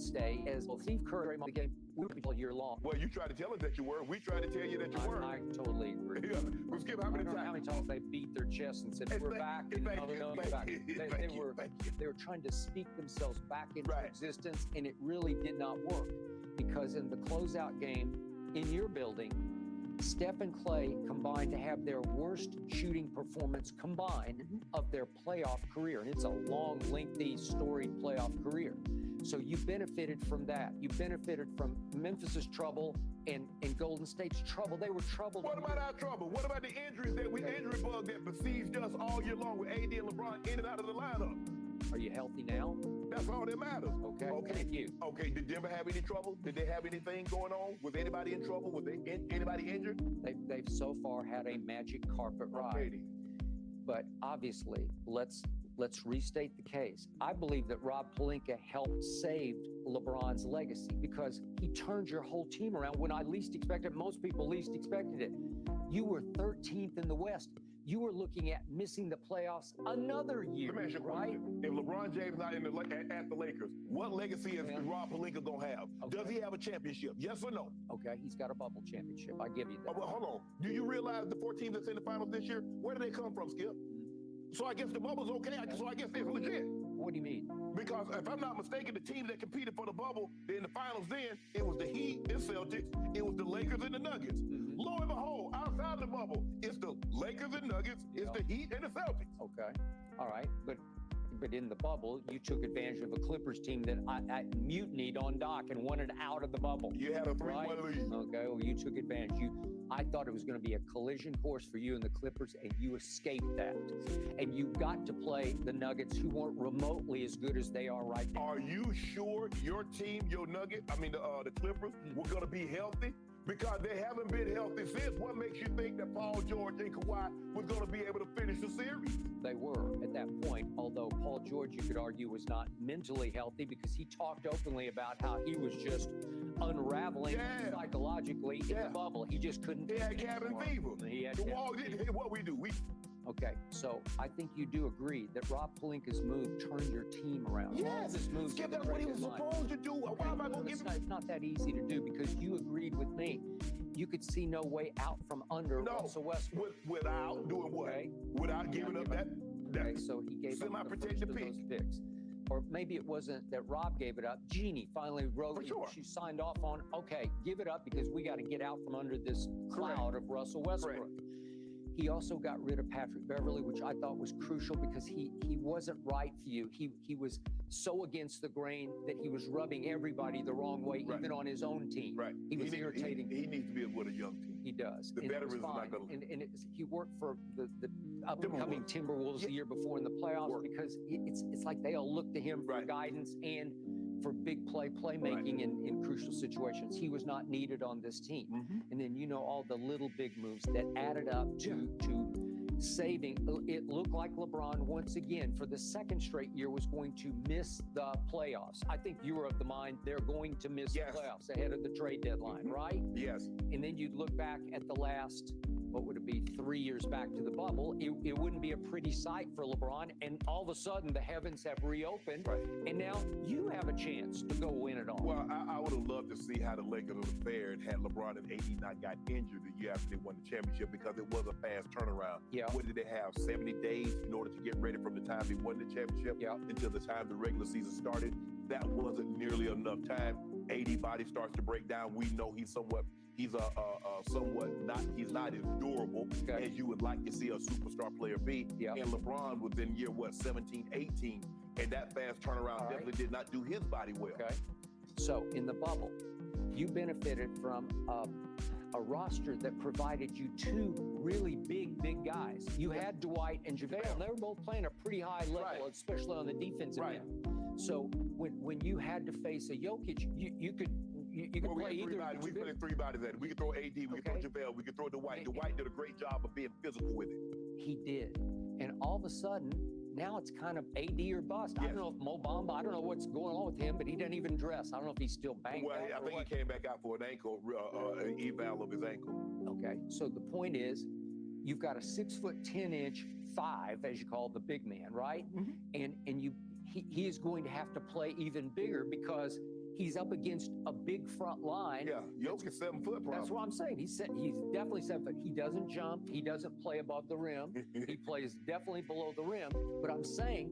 State as well. Steve Kerr the game all year long. Well, you tried to tell us that you were. We tried to tell you that you weren't. I totally agree. Yeah. Well, Skip, how many times they beat their chest and said, we're back. They were trying to speak themselves back into existence, and it really did not work. Because in the closeout game in your building, Steph and Clay combined to have their worst shooting performance combined of their playoff career. And it's a long, lengthy, storied playoff career. So you benefited from that. You benefited from Memphis's trouble and Golden State's trouble. They were troubled. What about our trouble? What about the injuries injury bug that besieged us all year long with AD and LeBron in and out of the lineup? Are you healthy now? That's all that matters. Okay. Thank you. Okay. Did Denver have any trouble? Did they have anything going on? Was anybody in trouble? Was anybody injured? They've so far had a magic carpet ride. But obviously, let's restate the case. I believe that Rob Pelinka helped save LeBron's legacy because he turned your whole team around when I least expected. Most people least expected it. You were 13th in the West. You were looking at missing the playoffs another year, Let me ask you, right? If LeBron James not at the Lakers, what legacy is Rob Pelinka going to have? Okay. Does he have a championship? Yes or no? Okay, he's got a bubble championship. I give you that. Well, hold on. Do you realize the 4 teams that's in the finals this year, where do they come from, Skip? So I guess the bubble's okay. So I guess it's legit. What do you mean? Because if I'm not mistaken, the teams that competed for the bubble in the finals then, it was the Heat and Celtics, it was the Lakers and the Nuggets. Lo and behold, outside the bubble, it's the Lakers and Nuggets, it's the Heat and the Celtics. Okay, all right, but in the bubble, you took advantage of a Clippers team that I mutinied on Doc and wanted out of the bubble. You had a 3-1 lead. Okay, well, you took advantage. I thought it was going to be a collision course for you and the Clippers, and you escaped that. And you got to play the Nuggets, who weren't remotely as good as they are right now. Are you sure your team, the Clippers, were going to be healthy? Because they haven't been healthy since. What makes you think that Paul George and Kawhi was going to be able to finish the series? They were at that point, although Paul George, you could argue, was not mentally healthy because he talked openly about how he was just unraveling psychologically in the bubble. He just couldn't. He had cabin fever. He had what we do. Okay, so I think you do agree that Rob Pelinka's move turned your team around. Yes, Skip, that's what he was supposed to do. Why am I going to give It's not that easy to do because you agreed with me. You could see no way out from under Russell Westbrook. Without doing what? Okay. Without giving up that so he gave up the first protected of those picks. Or maybe it wasn't that Rob gave it up. Jeannie finally wrote, she signed off on, okay, give it up because we got to get out from under this cloud of Russell Westbrook. Correct. He also got rid of Patrick Beverley, which I thought was crucial because he wasn't right for you. He was so against the grain that he was rubbing everybody the wrong way, even on his own team. Right. He was irritating. He needs to be with a young team. He does. The veterans is not going to. And he worked for the up-and-coming Timberwolves the year before in the playoffs because it's like they all look to him for guidance and for big playmaking in crucial situations. He was not needed on this team. And then all the little big moves that added up to saving. It looked like LeBron once again for the second straight year was going to miss the playoffs. I think you were of the mind they're going to miss the playoffs ahead of the trade deadline, right? Yes. And then you'd look back at the last, what would it be, 3 years back to the bubble. It wouldn't be a pretty sight for LeBron. And all of a sudden, the heavens have reopened. Right. And now you have a chance to go win it all. Well, I would have loved to see how the Lakers would have fared had LeBron and AD not got injured the year after they won the championship because it was a fast turnaround. Yeah. What did they have, 70 days in order to get ready from the time they won the championship until the time the regular season started? That wasn't nearly enough time. AD body starts to break down. We know he's not as durable as you would like to see a superstar player be. And LeBron was in year 17, 18, and that fast turnaround definitely did not do his body well. Okay. So in the bubble, you benefited from a roster that provided you two really big guys. You had Dwight and JaVale. They were both playing a pretty high level, especially on the defensive end. So when you had to face a Jokic, you could play either. We played 3 bodies at it. We could throw AD, we could throw JaVale, we could throw Dwight. Dwight did a great job of being physical with it. He did. And all of a sudden, now it's kind of AD or bust. I don't know if Mo Bamba, I don't know what's going on with him, but he doesn't even dress. I don't know if he's still banged out. Well, I think he came back out for an ankle, eval of his ankle. Okay, so the point is, you've got a 6'10", 5", as you call the big man, right? And he is going to have to play even bigger because He's up against a big front line. Yeah, Jokic's 7 foot. Probably. That's what I'm saying. He's definitely 7 foot. He doesn't jump. He doesn't play above the rim. He plays definitely below the rim. But I'm saying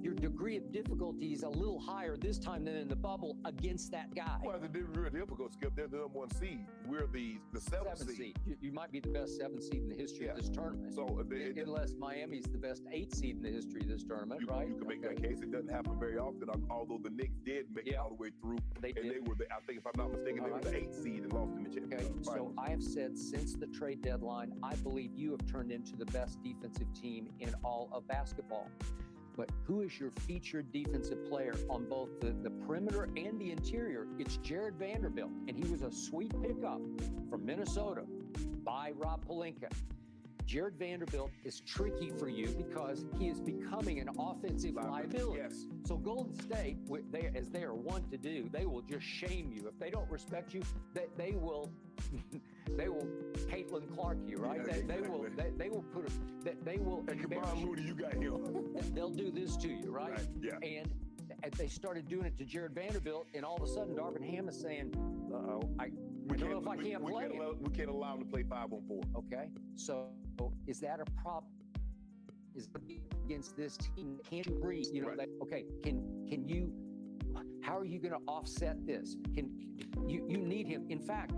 your degree of difficulty is a little higher this time than in the bubble against that guy. Well, it's real difficult, Skip. They're the number 1 seed. We're the 7th seed. You might be the best 7th seed in the history of this tournament. So unless Miami's the best 8th seed in the history of this tournament, right? You can make that case. It doesn't happen very often. Although the Knicks did make it all the way through, they were. I think, if I'm not mistaken, they were the 8th seed and lost in the championship. Okay, so I have said since the trade deadline, I believe you have turned into the best defensive team in all of basketball. But who is your featured defensive player on both the perimeter and the interior? It's Jared Vanderbilt, and he was a sweet pickup from Minnesota by Rob Pelinka. Jared Vanderbilt is tricky for you because he is becoming an offensive liability. Yes. So Golden State, as they are wont to do, they will just shame you. If they don't respect you, they will they will Caitlin Clark you, right? Yeah, they will put they will embarrass you. You got him. They'll do this to you, right? Yeah. And they started doing it to Jared Vanderbilt, and all of a sudden Darvin Ham is saying, I don't know if I can't play him. We can't allow him to play 5-on-4. Okay, so is that a problem? Is against this team? Can't you breathe? You know, okay. Can you? How are you going to offset this? Can you need him? In fact,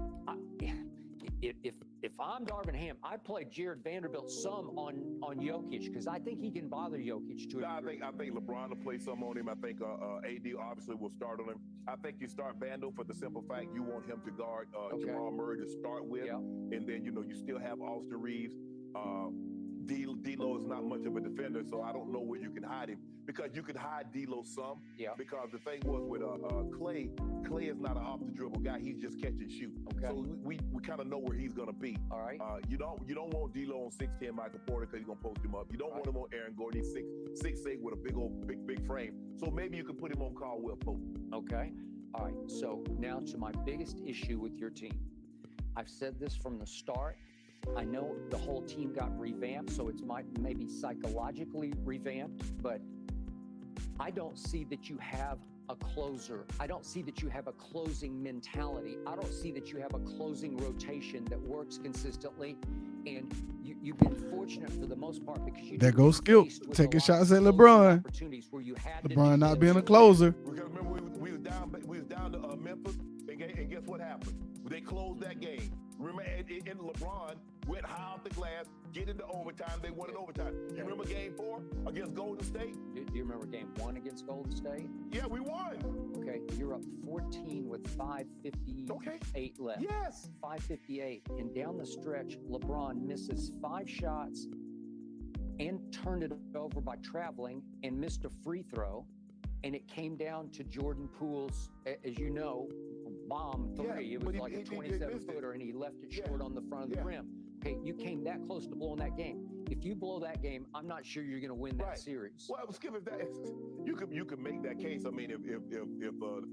if I'm Darvin Ham, I play Jared Vanderbilt some on Jokic because I think he can bother Jokic to a degree. I think LeBron will play some on him. I think AD obviously will start on him. I think you start Vandal for the simple fact you want him to guard Jamal Murray to start with, and then you still have Austin Reeves. D'Lo is not much of a defender, so I don't know where you can hide him because you could hide D'Lo some. Yeah. Because the thing was with Clay is not an off the dribble guy. He's just catch and shoot. Okay. So we kind of know where he's gonna be. All right. You don't want D'Lo on 6'10" Michael Porter because he's gonna post him up. You don't want him on Aaron Gordon. He's 6'8" with a big frame. So maybe you could put him on Caldwell Pope. Okay. All right. So now to my biggest issue with your team. I've said this from the start. I know the whole team got revamped, so it's maybe psychologically revamped, but I don't see that you have a closer. I don't see that you have a closing mentality. I don't see that you have a closing rotation that works consistently. And you've been fortunate for the most part because you. There goes Skip taking shots at LeBron. LeBron not being a closer. We gotta remember we was down to Memphis, and guess what happened? They closed that game. Remember, and LeBron went high off the glass, get into overtime. They won in overtime. You remember Game 4 against Golden State? Do you remember Game 1 against Golden State? Yeah, we won. Okay, you're up 14 with 5:58 left. Yes. 5:58, and down the stretch, LeBron misses 5 shots and turned it over by traveling and missed a free throw, and it came down to Jordan Poole's, as you know, bomb 3. Yeah, it was like a 27-footer, and he left it short on the front of the rim. Okay, you came that close to blowing that game. If you blow that game, I'm not sure you're going to win that series. Well, Skip, you could make that case. I mean, if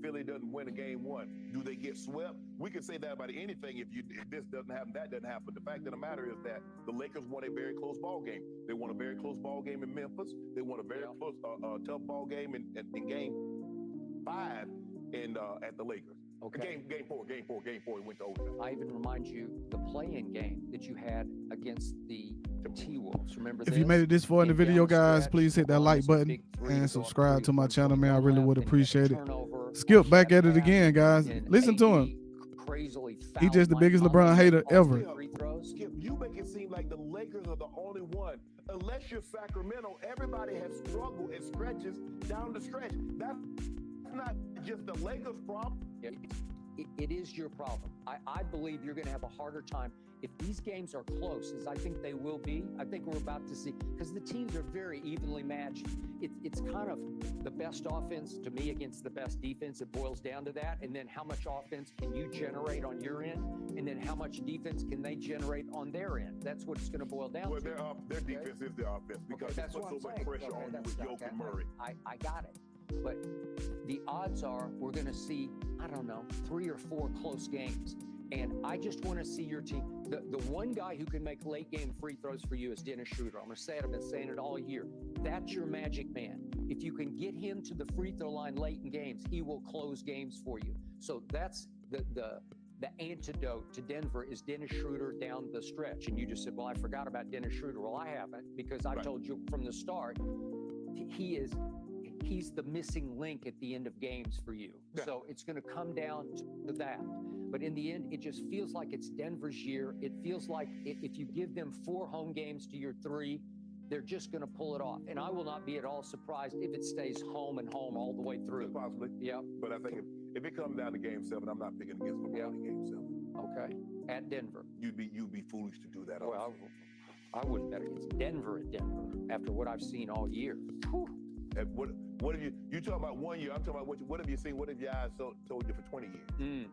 Philly doesn't win a game 1, do they get swept? We could say that about anything. If this doesn't happen, that doesn't happen. The fact of the matter is that the Lakers won a very close ball game. They won a very close ball game in Memphis. They won a very close, tough ball game in Game 5 at the Lakers. Okay. Game four, it went to overtime. I even remind you the play-in game that you had against the T-Wolves. Remember If you made it this far in the video, guys, please hit that like button and subscribe to my channel, man. I really would appreciate it. Skip back at it again, guys. Listen to him. He's just the biggest LeBron hater ever. Skip, you make it seem like the Lakers are the only one. Unless you're Sacramento, everybody has struggled and stretches down the stretch. That's not just the Lakers' problem. It is your problem. I believe you're going to have a harder time if these games are close, as I think they will be. I think we're about to see, because the teams are very evenly matched. It's kind of the best offense to me against the best defense. It boils down to that. And then how much offense can you generate on your end? And then how much defense can they generate on their end? That's what it's going to boil down to. Their defense is their offense because they put so much pressure on you with Jokic and Murray. I got it. But the odds are we're going to see, I don't know, 3 or 4 close games. And I just want to see your team. The one guy who can make late game free throws for you is Dennis Schroeder. I'm going to say it. I've been saying it all year. That's your magic man. If you can get him to the free throw line late in games, he will close games for you. So that's the antidote to Denver is Dennis Schroeder down the stretch. And you just said, well, I forgot about Dennis Schroeder. Well, I haven't, because I told you from the start, he's the missing link at the end of games for you. Yeah. So it's going to come down to that. But in the end, it just feels like it's Denver's year. It feels like if you give them 4 home games to your 3, they're just going to pull it off. And I will not be at all surprised if it stays home and home all the way through. Possibly. Yeah. But I think if it comes down to Game 7, I'm not picking against LeBron in Game 7. Okay. At Denver. You'd be foolish to do that. Well, I wouldn't bet against Denver at Denver after what I've seen all year. Whew. And what have you talking about 1 year? I'm talking about what have you seen? What have your eyes told you for 20 years?